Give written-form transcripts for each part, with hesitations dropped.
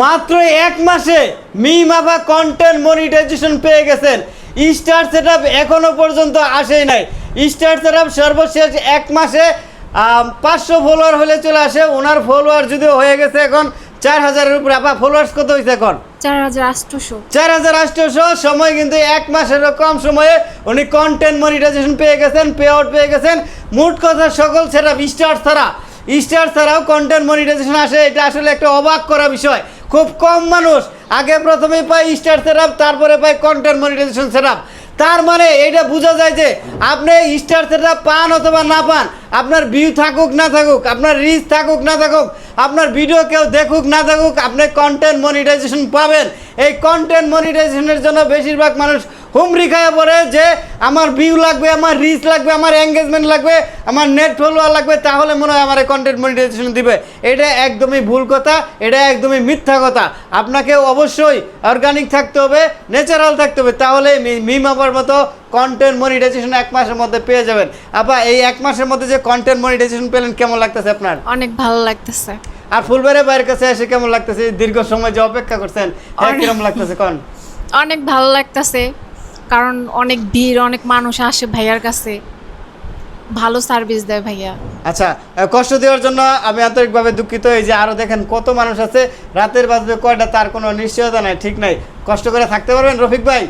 মাত্র 1 মাসে মিমাপা content monetization পেয়ে গেছেন। স্টার সেটআপ এখনো পর্যন্ত আসেই নাই। স্টার সেটআপ সর্বশেষ 1 মাসে 500 ফলোয়ার হলে চলে আসে। ওনার ফলোয়ার যদিও হয়ে গেছে এখন 4000-এর উপরে। আপা ফলোয়ার্স কত হয়েছে এখন? 4800। সময় কিন্তু 1 মাসেরও কম সময়ে উনি কন্টেন্ট মনিটাইজেশন পেয়ে গেছেন, পে আউট পেয়ে গেছেন। মোট কথা সকল সেটআপ স্টার ছাড়াও কন্টেন্ট মনিটাইজেশন আসে, এটা আসলে একটা অবাক করা বিষয়। খুব কম মানুষ আগে প্রথমেই পায় স্টার সেটআপ, তারপরে পায় কন্টেন্ট মনিটাইজেশন সেটআপ। তার মানে এটা বোঝা যায় যে আপনি স্টার সেটআপ পান অথবা না পান, আপনার ভিউ থাকুক না থাকুক, আপনার রিচ থাকুক না থাকুক, আপনার ভিডিও কেউ দেখুক না দেখুক, আপনি কন্টেন্ট মনিটাইজেশন পাবেন। এই কন্টেন্ট মনিটাইজেশনের জন্য বেশিরভাগ মানুষ হুমড়ি খায় পড়ে যে আমার ভিউ লাগবে, আমার রিচ লাগবে, আমার এঙ্গেজমেন্ট লাগবে, আমার নেট ফলোয়ার লাগবে, তাহলে মনে হয় আমার কন্টেন্ট মনিটাইজেশন দিবে। এটা একদমই ভুল কথা, এটা একদমই মিথ্যা কথা। আপনাকে অবশ্যই অর্গানিক থাকতে হবে, ন্যাচারাল থাকতে হবে, তাহলে মিমাপার মতো কন্টেন্ট মনিটাইজেশন 1 মাসের মধ্যে পেয়ে যাবেন। আপা এই 1 মাসের মধ্যে যে কন্টেন্ট মনিটাইজেশন পেলেন কেমন লাগতেছে আপনার? অনেক ভালো লাগতেছে। আর ফুলবাড়ি ভাইয়ের কাছে এসে কেমন লাগতেছে? দীর্ঘ সময় যে অপেক্ষা করছেন কেমন লাগতেছে কোন? অনেক ভালো লাগতেছে, কারণ অনেক ভিড়, অনেক মানুষ আসে ভাইয়ার কাছে, ভালো সার্ভিস দেয় ভাইয়া। আচ্ছা, কষ্ট দেওয়ার জন্য আমি আন্তরিকভাবে দুঃখিত। এই যে আরো দেখেন কত মানুষ আছে, রাতের বাজবে কয়টা তার কোনো নিশ্চয়তা নাই, ঠিক নাই। কষ্ট করে থাকতে পারবেন রফিক ভাই?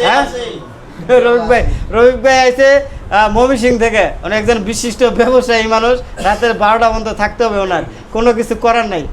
হ্যাঁ রফিক ভাই আইছে ময়মনসিংহ থেকে, উনি একজন বিশিষ্ট ব্যবসায়ী মানুষ। রাতের 12টা পর্যন্ত থাকতে হবে ওনার, কোনো কিছু করার নাই।